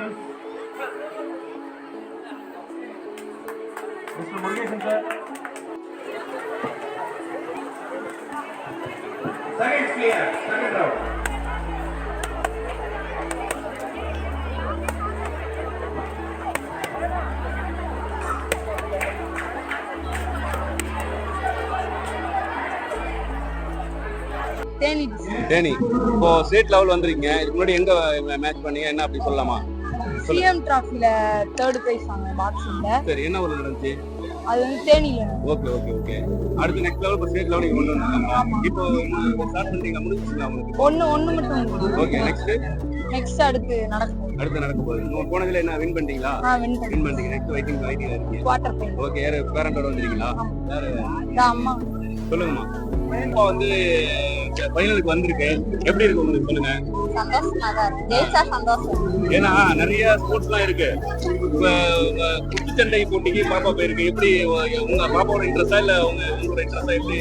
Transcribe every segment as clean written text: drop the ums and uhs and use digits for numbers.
vehicles. Mr. Murugesan sir. Second clear. Second round. Theni இப்போ state level வந்திருக்கீங்க. இதுக்கு முன்னாடி எங்க மேட்ச் பண்ணீங்க, என்ன அப்படி சொல்லலாமா? சிஎம் டிராஃபில 3rd பிரைஸ் வாங்குனேன் பாக்ஸிங்ல. சரி, என்ன ஊர்ல நடந்துச்சு? அது வந்து தேனில. Okay okay okay. அடுத்து நெக்ஸ்ட் லெவல் ஸ்டேட் லெவல் நீங்க கொண்டு வந்தீங்க. இப்போ ஸ்டார்ட் பண்ணீங்க, முடிஞ்சிருச்சா உங்களுக்கு? ஒன்னு மட்டும். ஓகே, நெக்ஸ்ட் அடுத்து நடக்க போகுது. நீங்க போனதுல என்ன வின் பண்ணீங்களா? வின் பண்ணீங்க. நெக்ஸ்ட் வெயிட்டிங் இருக்கீங்க. Quarter final. ஓகே, யாரு பேரண்டோட வந்திருக்கீங்களா? யாரு? அம்மா. சொல்லுங்கம்மா. இப்போ வந்து ஃபைனலுக்கு வந்திருக்கு, எப்படி இருக்கு உங்களுக்கு சொல்லுங்க? சந்தோஷமா தான் இருக்கு. ஜெயிச்சா சந்தோஷம். ஏன்னா நிறைய ஸ்போர்ட்ஸ்லாம் இருக்கு. இப்போ குத்துச்சண்டை போட்டிக்கு பாப்பா போயிருக்கு. எப்படி உங்க பாப்பாவோட இன்ட்ரெஸ்டா இல்ல உங்களோட இன்ட்ரெஸ்டா எப்படி?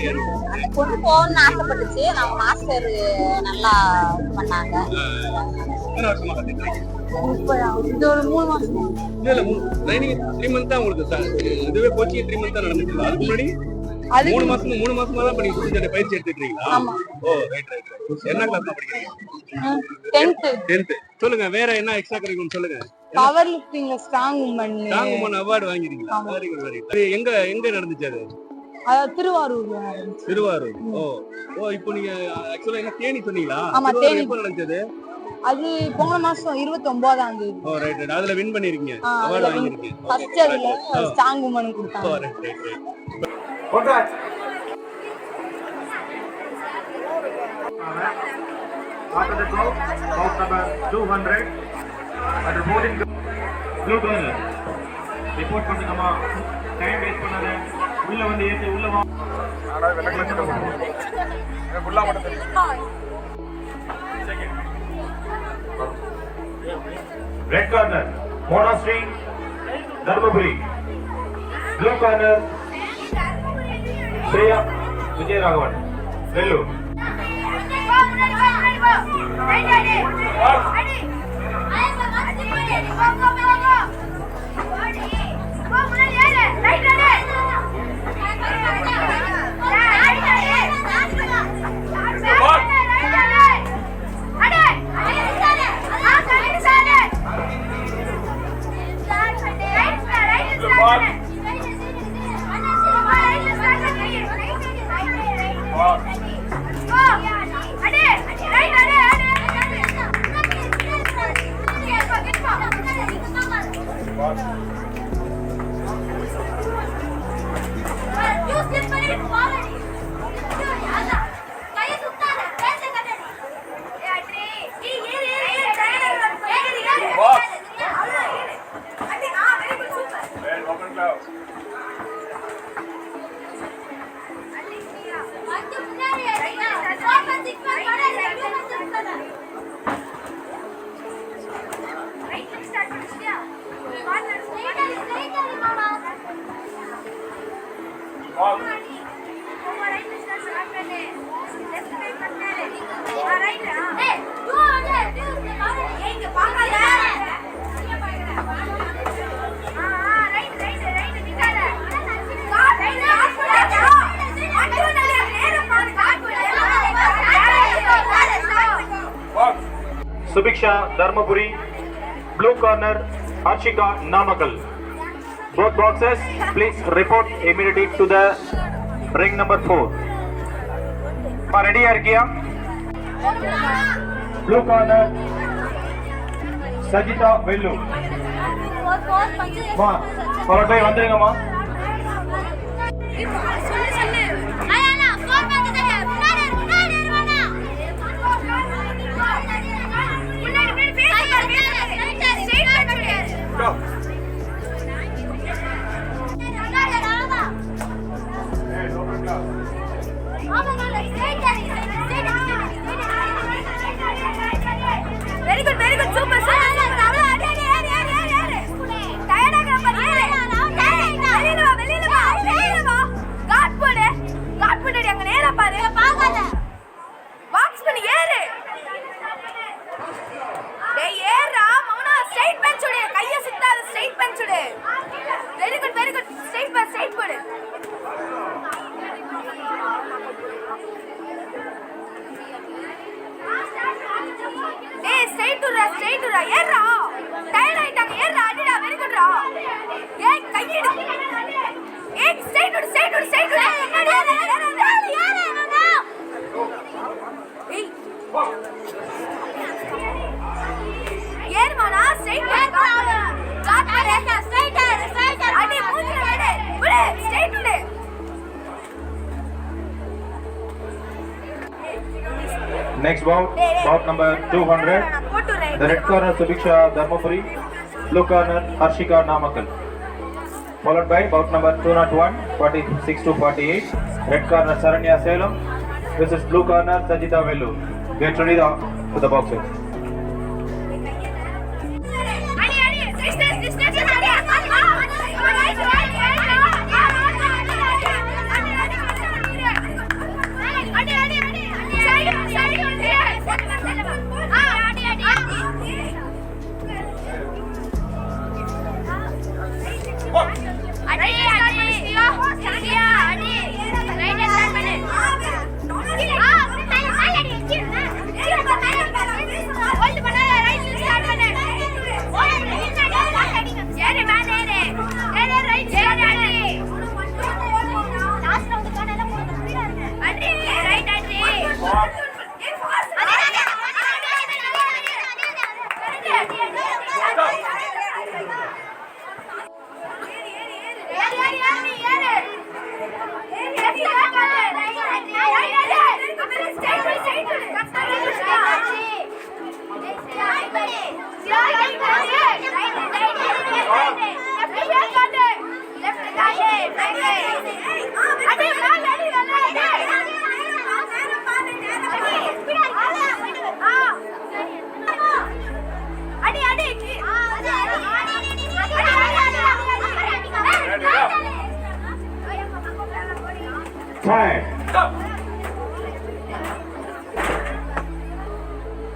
கொண்டு போகணும்னு ஆசைப்பட்டுச்சு. நம்ம மாஸ்டர் நல்லா பண்ணாங்க. எத்தனை வருஷமா கத்துக்கிறீங்க? இது ஒரு 3 மாசம். இல்ல 3 மந்த் தான் உங்களுக்கு. இதுவே கோச்சிங் 3 மந்த் தான் நடந்துச்சு. அதுக்கு முன்னாடி 3 மாசமா தான் பண்ணி குத்துச்சண்டை பயிற்சி எடுத்துட்டு இருக்கீங்களா? ஓ, ரைட். என்ன கிளாஸ் தான் படிக்கிறீங்க? 10th. சொல்லுங்க, வேற என்ன எக்ஸ்ட்ரா கரிக்குலம் சொல்லுங்க. பவர் லிஃப்டிங்ல ஸ்ட்ராங் உமன் அவார்ட் வாங்கிருக்கீங்களா? Very good very good. எங்க நடந்துச்சு அது? திருவாரூர்ல நடந்துச்சு. திருவாரூர். ஓ, இப்போ நீங்க ஆக்சுவலா என்ன தேனி சொன்னீங்களா? ஆமா, தேனி. எப்போ நடந்துச்சு? அது போன மாசம் 29ஆம் தேதி. ஓ, ரைட். அதுல வின் பண்ணிருக்கீங்க, அவார்ட் வாங்கிருக்கீங்க. ஃபர்ஸ்ட் அதுல ஸ்ட்ராங் உமன் கொடுத்தாங்க. ஓ, right. Contact. After the throw, box number 200. And reporting blue corner. Report பண்ணுங்கம்மா. டைம் வேஸ்ட் பண்ணாத. உள்ள வந்து ஏத்து உள்ள வா. ஆனா வெள்ளக்கல சட்டை போடு. எனக்கு உள்ள மட்டும் தெரியும். Second. Red corner. Monastery. Dharmaburi. Blue corner. Shreya Vijayaraghavan. Vellore. Subiksha Dharmaburi. Blue corner Arshika Namakkal. Both boxes, please report immediately to the ring number 4. Ready Arkia? Blue corner Sajita Vellore. Ma, forward by vandringa ma. Very good, super, sir. Straight bench straight punch சுடு. Very good very good. Straight punch straight போடு. ஏய் straight உடா ஏறா. Tired ஆயிட்டாங்க ஏறா. அடிடா very குட்ரா. ஏய் கையிடு. ஏய் straight உடு. ஏய் ஏறுமானா ஸ்ட்ரைட் காட் பாரு. ஸ்ட்ரைட் அடி மூஞ்சில வெடு. விடு ஸ்ட்ரைட் விடு. Next bout number 200. The red corner Subiksha Dharmapuri, blue corner Harshika Namakkal. Followed by bout number 201, 46 to 48. Red corner Saranya Salem versus blue corner Sajita Velu. Get ready to the boxes.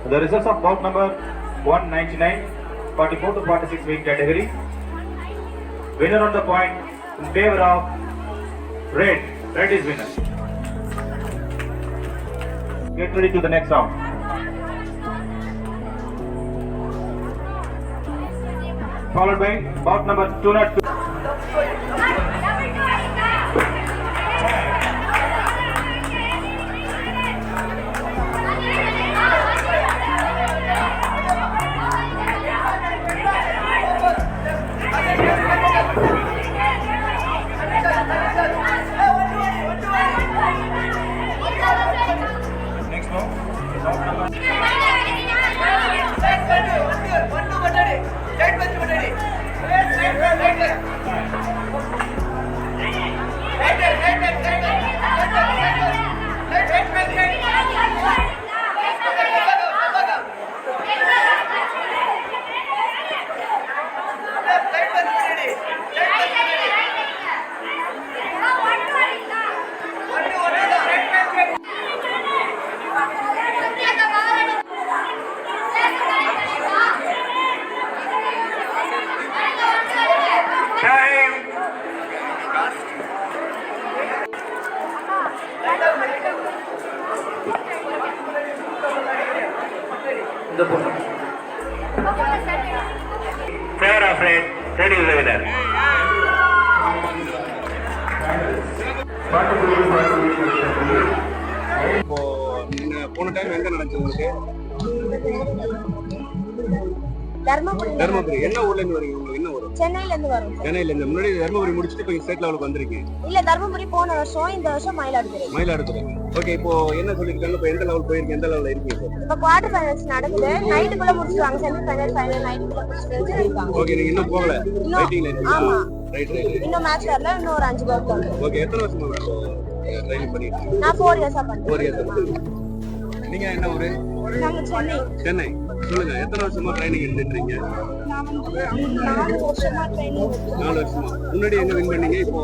The results of bout number 199, 44 to 46 weight category. Winner on the point in favor of red. Red is winner. Get ready to the next round. Followed by bout number 202. Fair of red, red is the winner. இப்போ நீங்க போன time எங்க நடந்துச்சு உங்களுக்கு? தர்மபுரி. என்ன ஊர்ல இருந்து வரீங்க? உங்களுக்கு என்ன ஊர்? சென்னையில இருந்து வரோம். சென்னையில இருந்து. முன்னாடி தர்மபுரி முடிச்சிட்டு இப்போ ஸ்டேட் லெவலுக்கு வந்திருக்கீங்க? இல்ல தர்மபுரி போன வருஷம், இந்த வருஷம் மயிலாடுதுறை. ஓகே, இப்போ என்ன சொல்லிருக்காங்க? இப்போ எந்த லெவல் போயிருக்கீங்க? எந்த லெவல்ல இருக்கீங்க? இப்போ குவார்டர் ஃபைனல்ஸ் நடக்குது. நைட்டுக்குள்ள முடிச்சிடுவாங்க. செமி ஃபைனல், ஃபைனல் நைட்டுக்குள்ள முடிச்சிடுவாங்க. ஓகே, நீங்க இன்னும் போகல? வெயிட்டிங்ல இருக்கீங்க? ஆமா. ரைட். இன்னும் மேட்ச் வரல. இன்னும் ஒரு 5 பால் இருக்கு. ஓகே, எத்தனை வருஷமா ட்ரைனிங் பண்ணிட்டு இருக்கீங்க? நான் 4 இயர்ஸா பண்றேன். 4 இயர்ஸ். நீங்க என்ன ஊரு? நாங்க சென்னை. சொல்லுங்க, எத்தனை வருஷமா ட்ரைனிங் எடுத்துட்டு இருக்கீங்க? நான் 4 வருஷமா ட்ரைனிங் எடுத்துட்டு 4 வருஷமா. முன்னாடி எங்க வின் பண்ணீங்க? இப்போ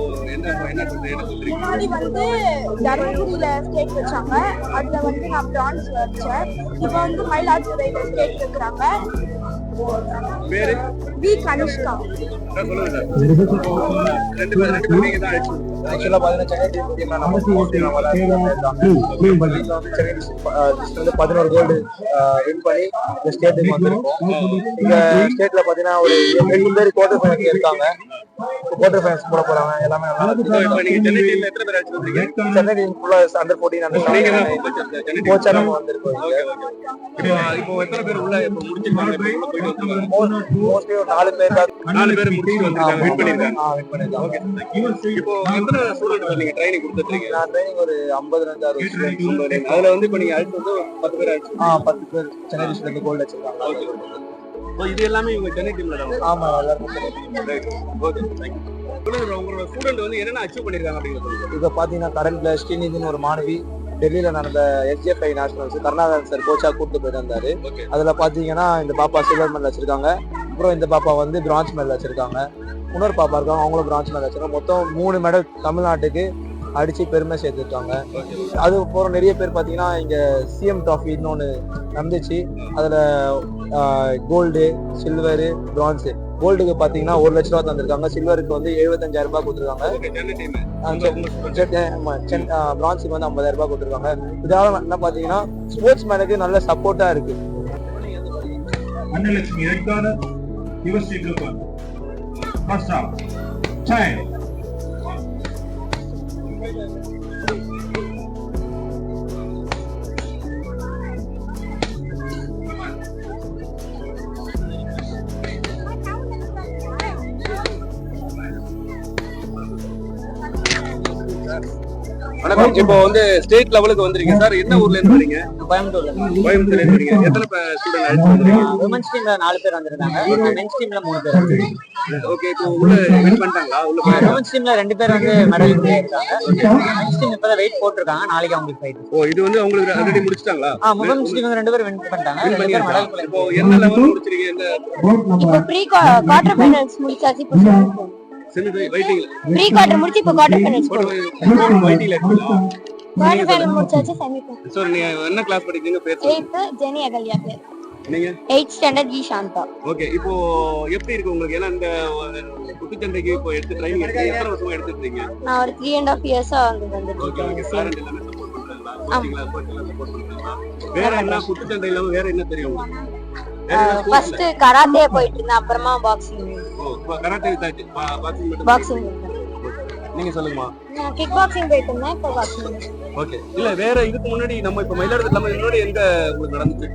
என்ன சொல்றீங்க? முன்னாடி வந்து தர்மபுரியில ஸ்டேட் வச்சாங்க. அதுல வந்து நான் பிரான்ஸ் வச்சேன். இப்போ வந்து மயிலாடுதுறையில ஸ்டேட் வைக்கிறாங்க. பேரு வி கனிஷ்கா. சார் சொல்லுங்க சார். ரெண்டு பேர் நீங்க தான் அழைச்சு ஆக்சுவலா பாத்தீங்கன்னா சென்னை டீம் நம்ம ஸ்போர்ட்ஸ் டீம் வந்து சென்னை டிஸ்ட்ரிக்ட்ல 11 கோல்டு வின் பண்ணி இந்த ஸ்டேட்டுக்கு வந்திருக்கோம். இங்க ஸ்டேட்ல பாத்தீங்கன்னா ஒரு 8 பேர் குவார்டர் ஃபைனல் இருக்காங்க. குவார்டர் ஃபைனல்ஸ் போட போறாங்க. எல்லாமே நல்லா இருக்கு. இப்போ நீங்க சென்னை டீம்ல எத்தனை பேர் அழைச்சு வந்தீங்க? சென்னை டீம் ஃபுல்லா அண்டர் 14 அண்டர் கோச்சா நம்ம வந்திருக்கோம். இப்போ எத்தனை பேர் உள்ள இப்போ முடிச்சிருக்காங்க? மோஸ்ட்லி ஒரு 4 பேர் முடிச்சு வந்திருக்காங்க, வின் பண்ணிருக்காங்க. வின் பண்ணிருக்காங்க. இப்போ எத்தனை ஸ்டூடெண்ட் நீங்க ட்ரைனிங் கொடுத்துட்டீங்க? நான் ட்ரைனிங் ஒரு 50 ஸ்டூடெண்ட்ஸ். அதுல வந்து இப்போ நீங்க அழைச்சு வந்து 10 பேர் அழைச்சு 10 பேர் சென்னை டிஸ்ட்ரிக்ட்ல கோல்டு வச்சிருக்காங்க. இது எல்லாமே இவங்க சென்னை டீம்ல தான். ஆமா எல்லாரும் உங்களோட ஸ்டூடெண்ட் வந்து என்னென்ன அச்சீவ் பண்ணிருக்காங்க அப்படிங்கிறது இப்ப பாத்தீங்கன்னா கரண்ட்ல ஸ்ரீநிதினு ஒரு மாணவி டெல்லியில நடந்த SGFI நேஷனல்ஸ் கர்நாடகா சார் கோச்சா கூட்டு போயிட்டு வந்தாரு. அதுல பாத்தீங்கன்னா இந்த பாப்பா சில்வர் மெடல் வச்சிருக்காங்க. அப்புறம் இந்த பாப்பா வந்து பிரான்ஸ் மெடல் வச்சிருக்காங்க. இன்னொரு பாப்பா இருக்காங்க, அவங்களும் பிரான்ஸ் மெடல் வச்சிருக்காங்க. மொத்தம் 3 மெடல் தமிழ்நாட்டுக்கு அடிச்சு பெருமை சேர்த்துருக்காங்க. அது போற நிறைய பேர் பாத்தீங்கன்னா இங்க CM டிராஃபின்னு ஒண்ணு நடந்துச்சு. அதுல கோல்டு, சில்வரு, பிரான்ஸ். கோல்டுக்கு பாத்தீங்கன்னா 1 லட்ச ரூபா தந்திருக்காங்க. சில்வருக்கு வந்து 75,000 ரூபாய் கொடுத்துருக்காங்க. பிரான்ஸுக்கு வந்து 50,000 ரூபாய் கொடுத்துருக்காங்க. இதனால என்ன பாத்தீங்கன்னா ஸ்போர்ட்ஸ் மேனுக்கு நல்ல சப்போர்ட்டா இருக்கு. அன்னலட்சுமி ரெட்கான Yuvasri group first half time. வணக்கம். இப்போ வந்து ஸ்டேட் லெவலுக்கு வந்திருக்கீங்க சார். என்ன ஊர்ல இருந்து வரீங்க? கோயம்புத்தூர்ல இருந்து வரீங்க. எத்தனை ஸ்டூடெண்ட் அழைச்சு வந்திருக்கீங்க? உமன்ஸ் டீம்ல 4 பேர் வந்திருக்காங்க. மென்ஸ் டீம்ல 3 பேர் வந்திருக்காங்க. ஓகே, இப்போ உள்ள வின் பண்ணிட்டாங்களா? உமன்ஸ் டீம்ல 2 பேர் வந்து மெடல் இருக்காங்க. மென்ஸ் டீம் இப்பதான் வெயிட் போட்டுருக்காங்க. நாளைக்கு அவங்களுக்கு ஃபைட். ஓ, இது வந்து அவங்களுக்கு ஆல்ரெடி முடிச்சிட்டாங்களா? உமன்ஸ் டீம் 2 பேர் வின் பண்ணிட்டாங்க. 2 பேர் மெடல். இப்போ என்ன லெவல் முடிச்சிருக்கீங்க? இப்போ ப்ரீ குவார்டர் ஃபைனல்ஸ் முடிச்சாச்சு. இப்போ செமி வெயிட்டிங் ப்ரீ குவார்டர் முடிச்சு இப்போ குவார்டர் ஃபைனல்ஸ் வெயிட்டிங்ல இருக்கீங்களா? குவார்டர் ஃபைனல் முடிச்சாச்சு. Semi final. சோ நீங்க என்ன கிளாஸ் படிக்கிறீங்க? பேர் 8th ஜெனி அகல்யா பேர். நீங்க 8th standard G Shantha. Okay, இப்போ எப்படி இருக்கு உங்களுக்கு? ஏன்னா இந்த குத்துச்சண்டைக்கு இப்போ எடுத்து ட்ரைனிங் எடுத்து எத்தனை வருஷமா எடுத்துட்டீங்க? நான் ஒரு 3.5 இயர்ஸா வந்துட்டு ஓகே ஓகே. இருக்கேன். பேரண்ட் எல்லாமே சப்போர்ட் பண்றாங்களா? கோச்சிங்ல சப்போர்ட் பண்றாங்களா? வேற என்ன குத்துச்சண்டை இல்லாம வேற என்ன தெரியும் உங்களுக்கு? ஃபர்ஸ்ட் கராத்தே போயிட்டு இருந்தேன். அப்புறமா பாக்ஸிங். ஓ, கராத்தே விட்டாச்சு. பாக்ஸிங் மட்டும். பாக்ஸிங். நீங்க சொல்லுங்கம்மா. நான் கிக் பாக்ஸிங் போயிட்டு இருந்தேன். இப்போ பாக்ஸிங். ஓகே. இல்ல வேற இதுக்கு முன்னாடி நம்ம இப்ப மயிலாடுதுறை இல்லாம முன்னாடி எங்க உங்களுக்கு நடந்துச்சு?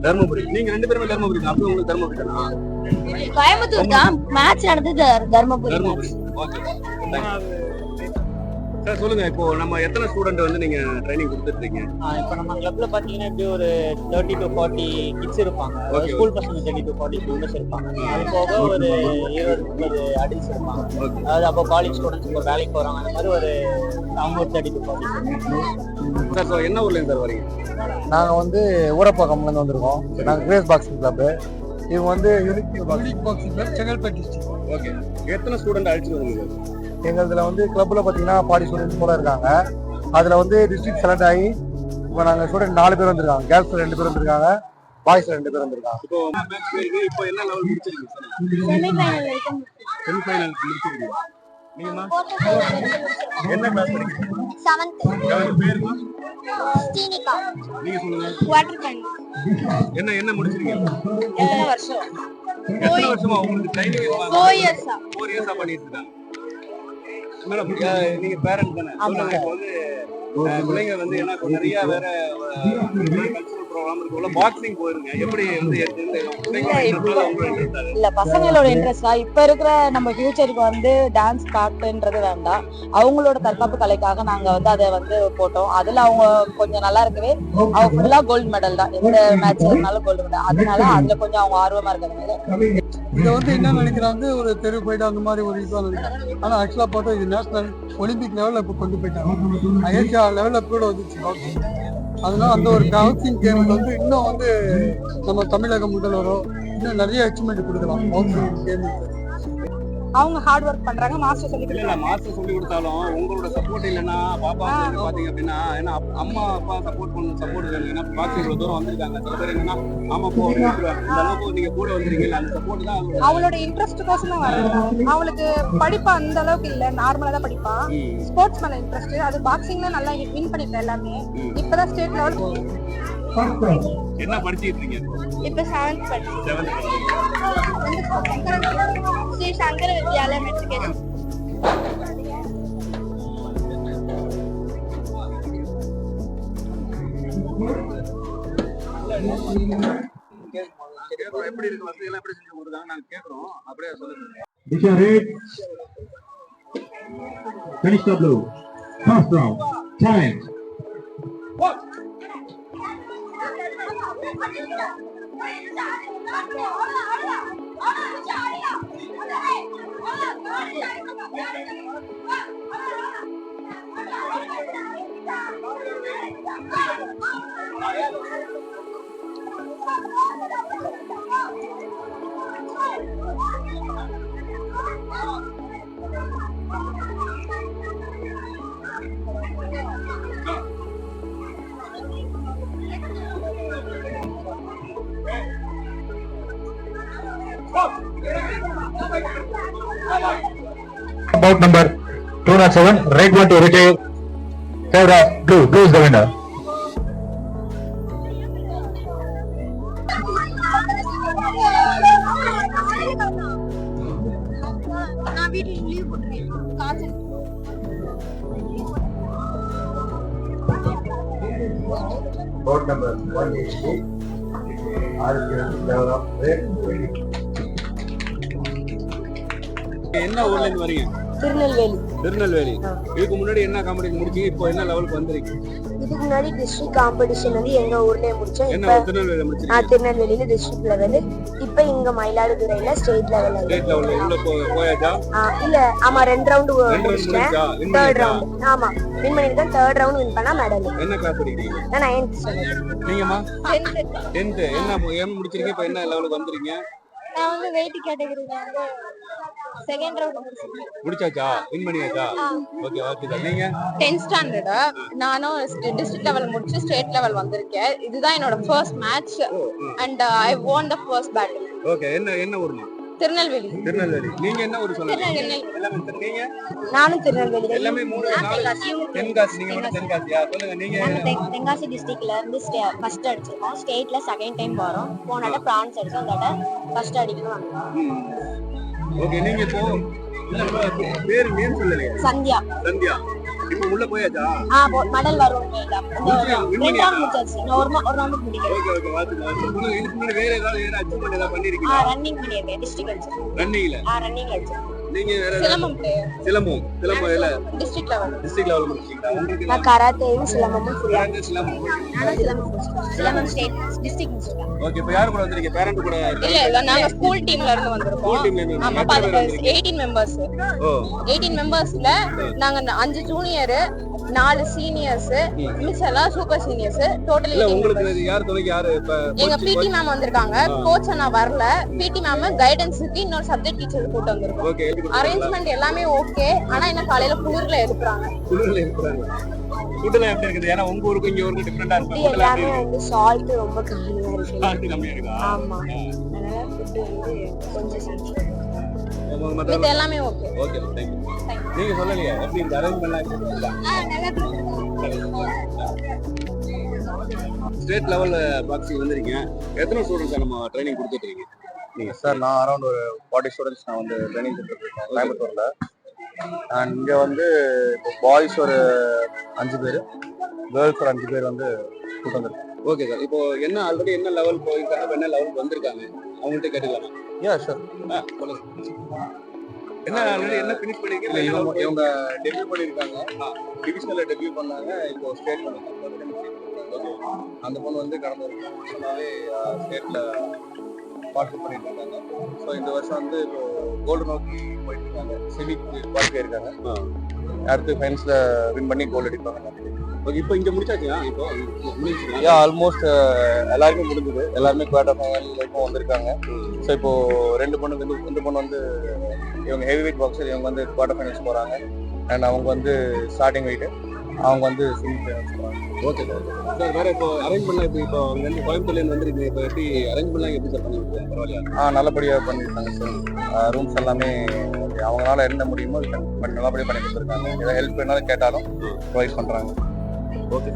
தர்மபுரி. நீங்க 2 பேருமே தர்மபுரி தான். அப்போ உங்களுக்கு தர்மபுரி தானா? கோயம்புத்தூர் தான். மேட்ச் நடந்தது தர்மபுரி. ஓகே. சார் சொல்லுங்க, இப்போ நம்ம எத்தனை ஸ்டூடெண்ட் வந்து நீங்க ட்ரைனிங் கொடுத்துட்டு இருக்கீங்க? இப்போ நம்ம கிளப்ல பாத்தீங்கன்னா இப்படி ஒரு 30 to 40 கிட்ஸ் இருப்பாங்க. ஸ்கூல் பசங்க 30 to 40 ஸ்டூடெண்ட்ஸ் இருப்பாங்க. அது போக ஒரு 20-30 அடல்ட்ஸ் இருப்பாங்க. அதாவது அப்போ காலேஜ் ஸ்டூடெண்ட்ஸ் இப்போ வேலைக்கு போறாங்க. அந்த மாதிரி ஒரு அவங்க ஒரு 30 to 40. சார், ஸோ என்ன ஊர்ல இருந்து வரீங்க? நாங்க வந்து ஊரப்பாக்கம்ல இருந்து வந்திருக்கோம். நாங்க கிரேஸ் பாக்ஸிங் கிளப். இவங்க வந்து unique boxing club Chengalpattu district. Okay. எத்தனை ஸ்டூடெண்ட் அழைச்சிட்டு வந்தீங்க? எங்களதுல வந்து கிளப்ல பாத்தீங்கன்னா 40 ஸ்டூடெண்ட்ஸ் கூட இருக்காங்க. அதுல வந்து டிஸ்ட்ரிக்ட் செலக்ட் ஆகி இப்போ நாங்க ஸ்டூடெண்ட் 4 பேர் வந்திருக்காங்க. கேர்ள்ஸ்ல 2 பேர் வந்திருக்காங்க. பாய்ஸ்ல 2 பேர் வந்திருக்காங்க. இப்போ மேட்ச் போயிருக்கு. இப்போ என்ன லெவல் முடிச்சிருக்கீங்க சார்? செமி ஃபைனல் வரைக்கும். செமி ஃபைனல் முடிச்சிருக்கீங்க. நீங்கம்மா என்ன கிளாஸ் படிக்கிறீங்க? 7th. பேருமா? ஸ்ரீனிகா. நீங்க சொல்லுங்க. Quarter final. என்ன முடிச்சிருக்கீங்க? எத்தனை வருஷம்? எத்தனை வருஷமா உங்களுக்கு ட்ரைனிங்? 4 இயர்ஸா. 4 இயர்ஸா பண்ணிட்டு இருக்காங்க. மேடம், நீங்க பேரண்ட் தானே? சொல்லுங்க. இப்போ வந்து பிள்ளைங்க வந்து ஏன்னா நிறைய வேற கல்ச்சுரல் ப்ரோக்ராம் இருக்குல்ல, பாக்ஸிங் போயிருங்க. எப்படி வந்து இல்ல பசங்களோட இன்ட்ரெஸ்டா இப்ப இருக்கிற நம்ம ஃபியூச்சருக்கு வந்து டான்ஸ் பாட்டுன்றது வேண்டாம். அவங்களோட தற்காப்பு கலைக்காக நாங்க வந்து அதை வந்து போட்டோம். அதுல அவங்க கொஞ்சம் நல்லா இருக்கவே அவங்க ஃபுல்லா கோல்டு மெடல் தான். எந்த மேட்ச் இருந்தாலும் கோல்டு மெடல். அதனால அதுல கொஞ்சம் அவங்க ஆர்வமா இருக்கிறதுனால இதை வந்து என்ன நினைக்கிறாங்க, ஒரு தெரு போயிட்டு அந்த மாதிரி ஒரு இதுவாக நினைக்கிறாங்க. ஆனா ஆக்சுவலா பார்த்தா இது நேஷனல் ஒலிம்பிக் லெவல்ல இப்போ கொண்டு போயிட்டாங்க. ஐஎஸ்ஆ லெவல்ல கூட வந்துச்சு பாக்ஸிங். அதனால அந்த ஒரு பாக்ஸிங் கேம் வந்து இன்னும் வந்து நம்ம தமிழக முதல்வரோ இன்னும் நிறைய அச்சீவ்மெண்ட் கொடுக்கலாம் பாக்ஸிங் கேம். அவங்க ஹார்ட் ஒர்க் பண்றாங்க, மாஸ்டர் சொல்லி இல்ல இல்ல மாஸ்டர் சொல்லி கொடுத்தாலும் உங்களோட சப்போர்ட் இல்லைன்னா பாப்பா வந்து பாத்தீங்க அப்படின்னா, ஏன்னா அம்மா அப்பா சப்போர்ட் வேணும். ஏன்னா பாக்ஸிங் இவ்வளவு தூரம் வந்திருக்காங்க. சில பேர் என்னன்னா ஆமா போ இந்த அளவுக்கு நீங்க கூட வந்திருக்கீங்க, அந்த சப்போர்ட் தான் அவளோட இன்ட்ரெஸ்ட் கோசம் தான் வராங்க. அவளுக்கு படிப்பு அந்த அளவுக்கு இல்ல, நார்மலா தான் படிப்பா. ஸ்போர்ட்ஸ் மேல இன்ட்ரெஸ்ட், அது பாக்ஸிங்ல நல்லா வின் பண்ணிட்டா எல்லாமே. இப்பதான் ஸ்டேட் லெவல். என்ன படிச்சிட்டு இருக்கீங்க? இப்ப 7th படிக்கிறேன். 7th Sri Sankara Vidyalaya matriculation. எப்படி இருக்கு வசதி எல்லாம் எப்படி செஞ்சு கொடுத்தாங்க நாங்க கேக்குறோம், அப்படியே சொல்லுங்க. Disha red, Kanishka blue. First round, challenge. Bout number 207, red one to retrieve. Third round, blue is the winner. நான் வீட்டுல லீவ் போட்டுறேன். காசு Bout number 182, level of red. என்ன ஊர்ல இருந்து வரீங்க? திருநெல்வேலி. திருநெல்வேலி. இதுக்கு முன்னாடி என்ன காம்படிஷன் முடிச்சீங்க? இப்போ என்ன லெவலுக்கு வந்திருக்கீங்க? இதுக்கு முன்னாடி டிஸ்ட்ரிக்ட் காம்படிஷன் வந்து எங்க ஊர்லயே முடிச்சோம். என்ன திருநெல்வேலியில முடிச்சீங்க? திருநெல்வேலியில டிஸ்ட்ரிக்ட் லெவல், இப்ப இங்க மயிலாடுதுறையில ஸ்டேட் லெவல். ஸ்டேட் லெவல்ல உள்ள போயாச்சா? இல்ல, ஆமா 2 ரவுண்ட் முடிச்சேன். 3rd ரவுண்ட் ஆமா வின் பண்ணிருக்கேன். 3rd ரவுண்ட் வின் பண்ணா மெடல். என்ன கிளாஸ் படிக்கிறீங்க? நான் 9th ஸ்டாண்டர்ட். நீங்கம்மா? 10th. என்ன ஏன் முடிச்சிருக்கீங்க? இப்போ என்ன லெவலுக்கு வந்திருக்கீங்க? நான் வந்து வெயிட் கேட்டகரியில வந்து 2nd ரவுண்ட் முடிச்சாச்சா? வின் பண்ணியாச்சா? Okay okay sir. நீங்க 10th ஸ்டாண்டர்ட். நானும் டிஸ்ட்ரிக்ட் லெவல் முடிச்சு ஸ்டேட் லெவல் வந்திருக்கேன். இதுதான் என்னோட first match and I won the first battle. Okay. என்ன ஊர்மா? திருநெல்வேலி. திருநெல்வேலி. நீங்க என்ன ஊர் சொல்லுங்க? எல்லாமே நீங்க? நானும் திருநெல்வேலி. எல்லாமே 3 தென்காசி. நீங்க மட்டும் தென்காசியா? சொல்லுங்க நீங்க. தென்காசி டிஸ்ட்ரிக்ட்ல இருந்து ஃபர்ஸ்ட் அடிச்சிருக்கோம். ஸ்டேட்ல 2nd டைம் வரோம். போனட பிரான்ஸ் அடிச்சோம். அதோட ஃபர்ஸ்ட் அடிக்கணும். ஓகே. நீங்க இப்போ பேர் நேம் சொல்லலையே? சந்தியா. சந்தியா. இப்போ உள்ள போயாச்சா? மெடல் வரும். 2 ரவுண்ட் முடிச்சாச்சு. நான் ஒரு ரவுண்ட் முடிக்கிறேன். Okay okay. வாத்து இதுக்கு முன்னாடி வேற ஏதாவது அச்சீவ்மென்ட் ஏதாவது பண்ணிருக்கீங்களா? ரன்னிங் பண்ணிருக்கேன். டிஸ்ட்ரிக்ட் அடிச்சேன். ரன்னிங்ல? ரன்னிங்ல அடிச்சேன். நீங்க வேற சிலம்பம் பிளேயர். சிலம்பம் இல்ல டிஸ்ட்ரிக்ட் லெவல். டிஸ்ட்ரிக்ட் லெவல் முடிச்சீங்களா? உங்களுக்கு நான் கராத்தேயும் சிலம்பமும் ஃபுல்லா. சிலம்பம். சிலம்பம் ஸ்டேட் டிஸ்ட்ரிக்ட் முடிச்சேன். ஓகே. இப்போ யார் கூட வந்திருக்கீங்க? பேரண்ட் கூட? இல்ல நாங்க ஸ்கூல் டீம்ல இருந்து வந்திருக்கோம். ஆமா 18 மெம்பர்ஸ். 18 மெம்பர்ஸ்ல நாங்க 5 ஜூனியர், 4 சீனியர்ஸ், மிச்சம் எல்லாம் சூப்பர் சீனியர்ஸ். டோட்டல் இல்ல உங்களுக்கு யார் துணைக்கு யாரு? எங்க பிடி மேம் வந்திருக்காங்க. கோச் அண்ணா வரல. பிடி மேம் கைடன்ஸ்க்கு இன்னொரு சப்ஜெக்ட் டீச்சர் கூட்டி வந்திருக்கோம். ஓகே. அரேஞ்ச்மென்ட் எல்லாமே ஓகே. ஆனா என்ன காலையில குளிர்ல எடுக்கறாங்க. ஃபுட்ல எப்படி இருக்குது? ஏன்னா உங்க ஊருக்கு இங்க ஊருக்கு டிஃபரெண்டா இருக்கு. எல்லாமே வந்து சால்ட் ரொம்ப கம்மியா இருக்கு. சால்ட் கம்மியா இருக்கா? ஆமா. அதனால ஃபுட் வந்து கொஞ்சம் இது எல்லாமே ஓகே. ஓகே. Thank you. நீங்க சொல்லலையே எப்படி இந்த அரேஞ்ச்மென்ட்லாம் இருக்குங்களா? ஸ்டேட் லெவல்ல பாக்ஸிங் வந்திருக்கீங்க. எத்தனை ஸ்டூடண்ட்ஸ் நம்ம ட்ரைனிங் கொடுத்துட்டு இருக்கீங்க நீங்க? சார் நான் அரௌண்ட் ஒரு 40 ஸ்டூடெண்ட்ஸ் நான் வந்து ட்ரைனிங் கொடுத்துட்டு இருக்கேன் கோயம்புத்தூர்ல. அண்ட் இங்கே வந்து இப்போ பாய்ஸ் ஒரு 5 பேர், கேர்ள்ஸ் ஒரு 5 பேர் வந்து கூட்டு வந்துருக்கேன். Okay sir. இப்போ என்ன ஆல்ரெடி என்ன லெவல் போயிருக்காங்க, என்ன லெவல் வந்திருக்காங்க அவங்கள்ட்ட கேட்டுக்கலாமா? Yeah sure. சொல்லுங்க. என்ன ஆல்ரெடி என்ன ஃபினிஷ் பண்ணிருக்கீங்க? இவங்க டெபியூ பண்ணியிருக்காங்க. டிவிஷனல்ல டெபியூ பண்ணாங்க. இப்போ ஸ்டேட் பண்ணிருக்காங்க. அந்த பொண்ணு வந்து கடந்த ஒரு வருஷமாவே ஸ்டேட்ல பார்ட்டிசிபேட் பண்ணிட்டு இருக்காங்க. ஸோ இந்த வருஷம் வந்து இப்போ கோல்டு நோக்கி போயிட்டு இருக்காங்க. சிவிக் குவாலிஃபை இருக்காங்க. அடுத்து ஃபைனல்ஸ்ல வின் பண்ணி கோல்டு அடிப்பாங்க. ஓகே. இப்போ இங்க முடிச்சாச்சுயா? இப்போ முடிஞ்சுங்களா? யா ஆல்மோஸ்ட் எல்லாருமே முடிஞ்சது. எல்லாருமே குவார்டர் ஃபைனல் வரைக்கும் வந்திருக்காங்க. ஸோ இப்போ 2 பொண்ணு வந்து இவங்க ஹெவி வெயிட் பாக்ஸர், இவங்க வந்து குவார்டர் ஃபைனல்ஸ் போகிறாங்க. அண்ட் அவங்க வந்து ஸ்டார்டிங் வெயிட், அவங்க வந்து செமி ஃபைனல்ஸ் போகிறாங்க. Okay sir. வேற இப்போ அரேஞ்ச்மெண்ட்லாம் இப்போ அங்கேருந்து கோயம்புத்தூர்லேருந்து வந்துருக்கீங்க, இப்போ எப்படி அரேஞ்ச்மெண்ட்லாம் எப்படி சார் பண்ணிருக்கீங்க? பரவாயில்லையா? நல்லபடியாக பண்ணியிருக்காங்க சார். ரூம்ஸ் எல்லாமே அவங்களால என்ன முடியுமோ நல்லபடியாக பண்ணி கொடுத்துருக்காங்க. ஏதாவது ஹெல்ப் வேணாலும் கேட்டாலும் ப்ரொவைட் பண்ணுறாங்க. ஓகே.